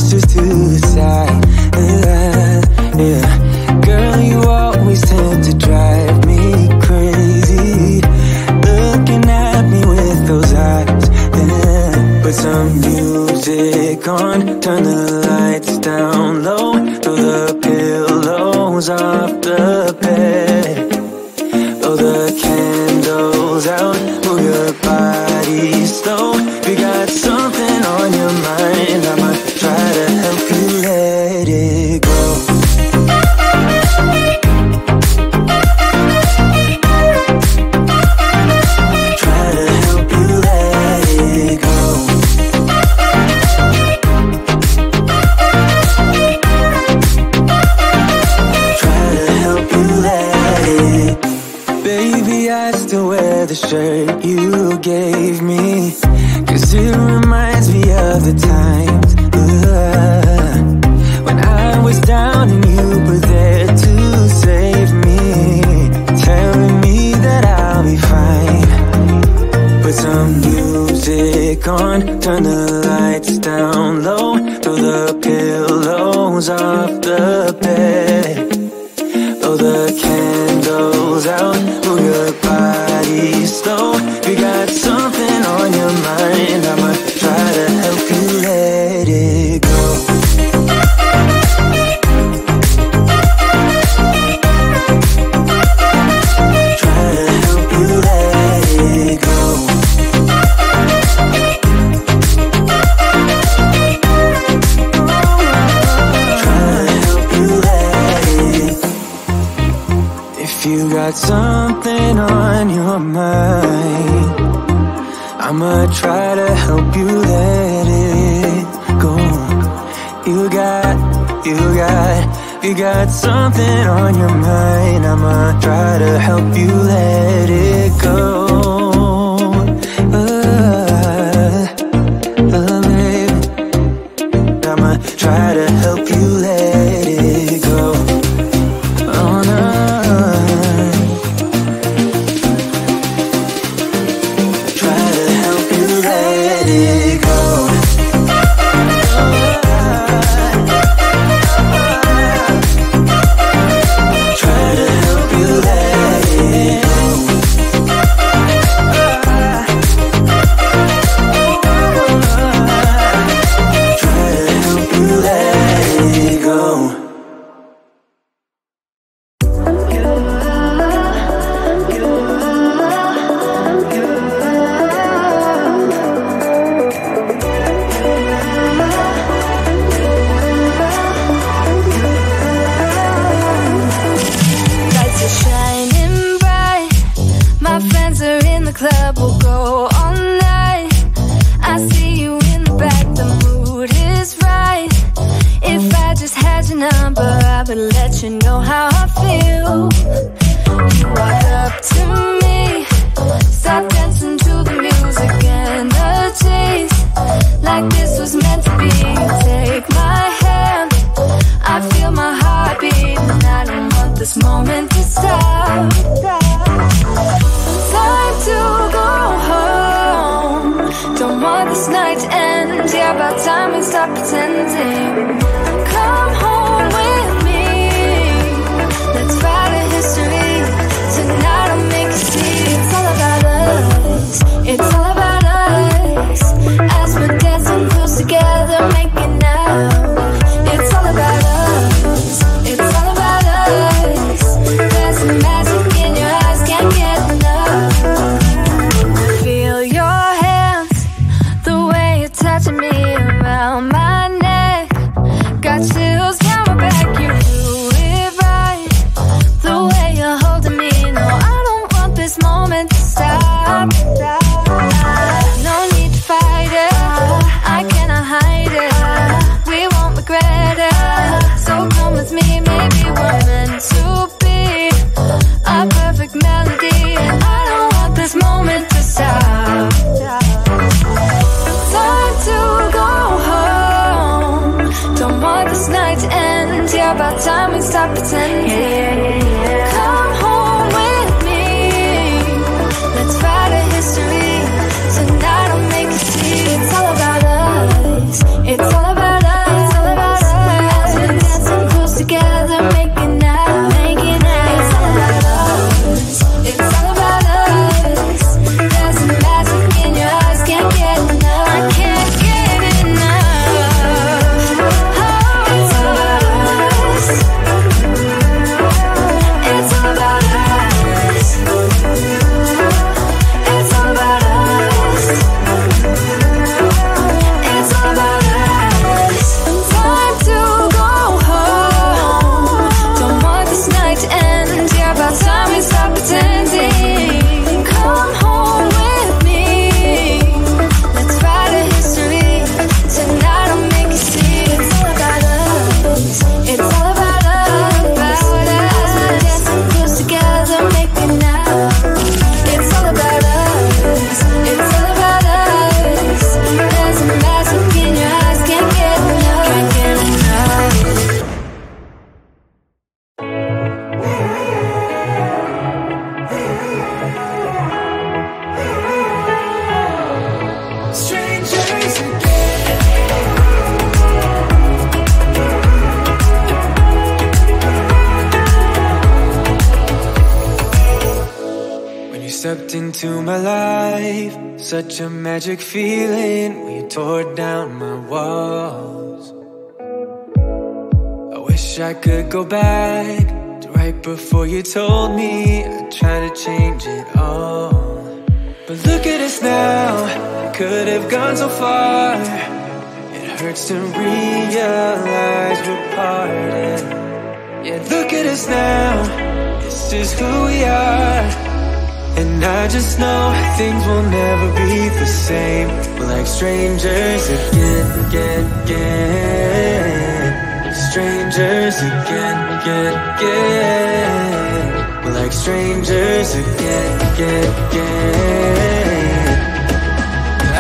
posters to the side. Yeah. Girl, you always tend to drive me crazy, looking at me with those eyes. Yeah. Put some music on, turn the lights down low, throw the pillows off the bed, blow the candles out, move your body slow. If you got something on your mind, I'ma try to help you let it go. Try to help you let it go. Try to help you let it. Baby, I still wear the shirt you gave me, 'cause it reminds me of the times when I was down and you were there to save me, telling me that I'll be fine. Put some music on, turn the lights down low, throw the pillows off the bed, blow the candles out, move your body slow. If you got something on your mind, I'ma try to help you let it go. Try to help you let it go. Try to help you let it. If you got something on your mind, I'ma try to help you let it go. You got something on your mind, I'ma try to help you let it go. Baby, I'ma try to help you let it go. Oh no. about time we stop pretending. Come home with me. Let's write a history. Tonight I'll make you see. It's all about us. It's all about us. into my life. Such a magic feeling when you tore down my walls. I wish I could go back to right before you told me. I'd try to change it all, but look at us now. Could have gone so far. It hurts to realize we're parted. Yeah, look at us now. This is who we are. And I just know things will never be the same. We're like strangers again, again, again. Strangers again, again, again. We're like strangers again, again, again.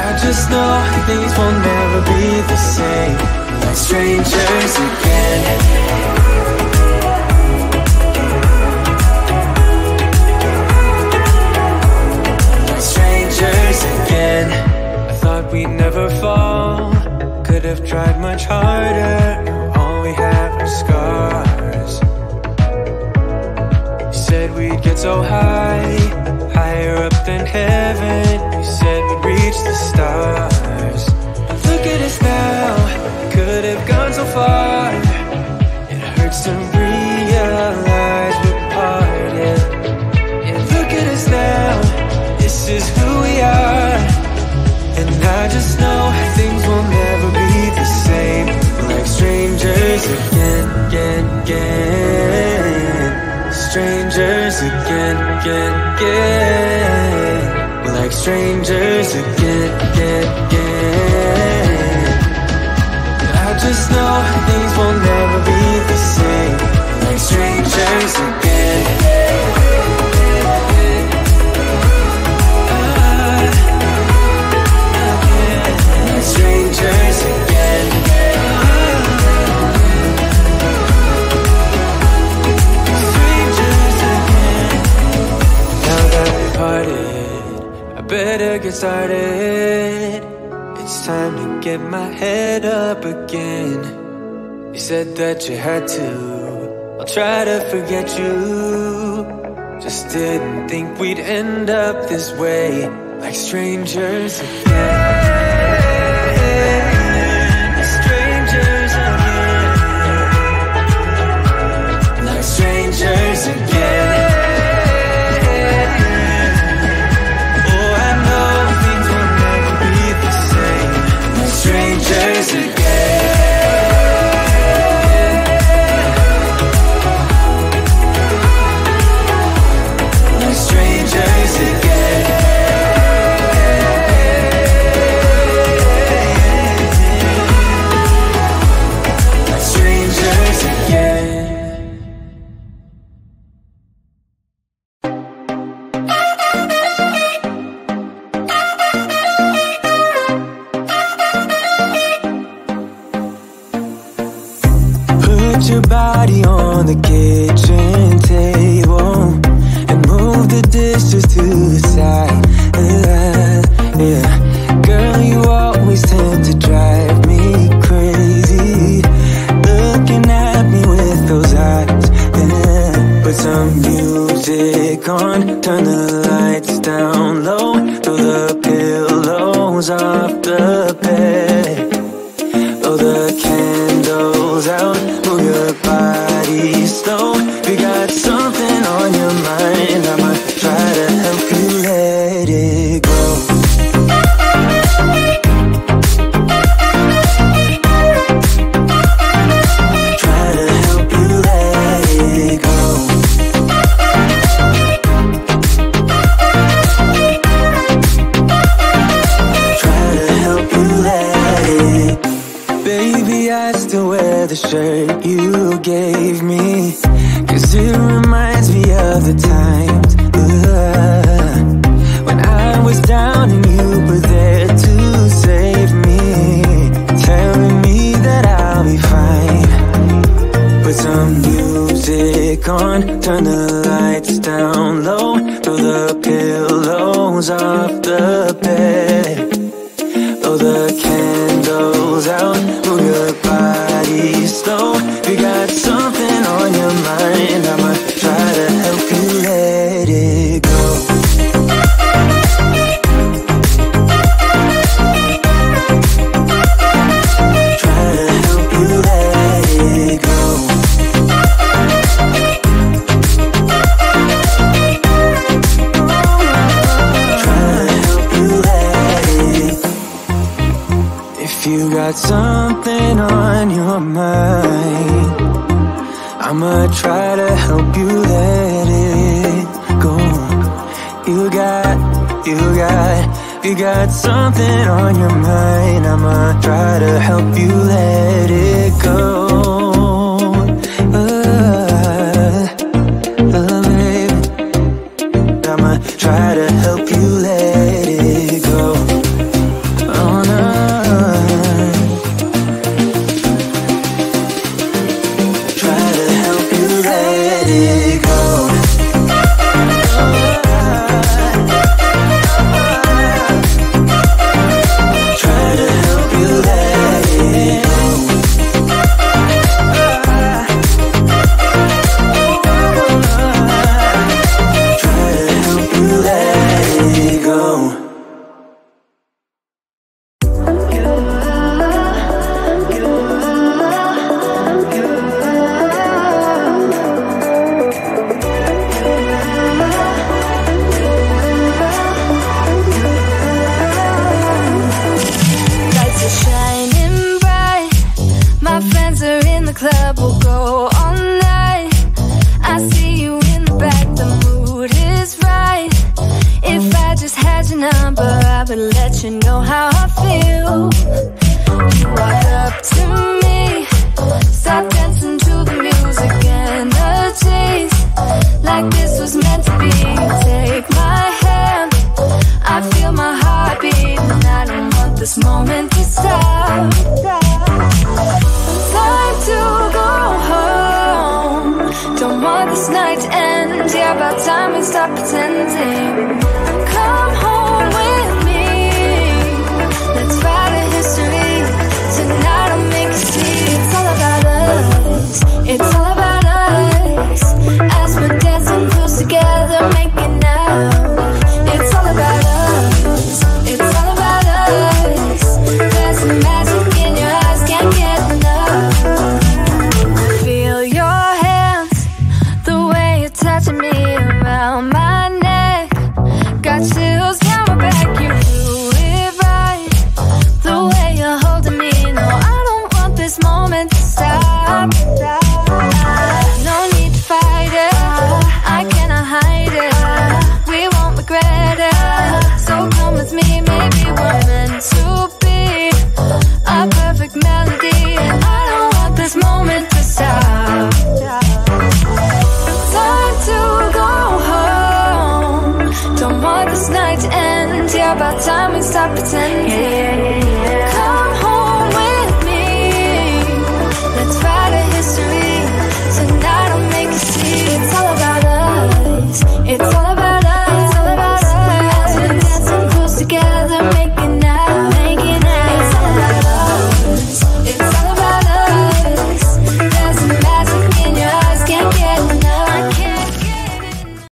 I just know things will never be the same. We're like strangers again. Again, I thought we'd never fall. Could have tried much harder. Now all we have are scars. You said we'd get so high, higher up than heaven. You said we'd reach the stars. But look at us now. Could have gone so far. It hurts to realize we're parted. Yeah, look at us now. This is who we are. And I just know things will never be the same. We're like strangers again, again, again. Strangers again, again, again. We're like strangers again, again, again. I just know things will never be the same. We're like strangers again. Strangers again. Strangers again. Now that we parted, I better get started. It's time to get my head up again. You said that you had to. I'll try to forget you. Just didn't think we'd end up this way. Like strangers again. Strangers again. Oh, I know things will never be the same. Like strangers again. Like strangers again. Like strangers again. Your body on the kitchen table and move the dishes to the side. Yeah, girl, you always tend to drive me crazy, looking at me with those eyes. Yeah. Put some music on, turn the lights down low, throw the pillows off the bed, blow the candles out. Move your body slow. You got something on your mind. I'ma try to help you let it go. Try to help you let it go. Try to help you let it. Baby, I still wear the shirt you gave me, 'cause it reminds me of the times when I was down and you were there to save me, telling me that I'll be fine. Put some music on, turn the lights down low, throw the pillows off the bed, blow the candles out, move your body slow. You got something on your mind. I'ma try to help you let it go. got something on your mind. I'ma try to help you let it go. You got something on your mind. I'ma try to help you let it go. Baby, I'ma try to help you let it go. Oh no. Try to help you let it go. About time we stop pretending.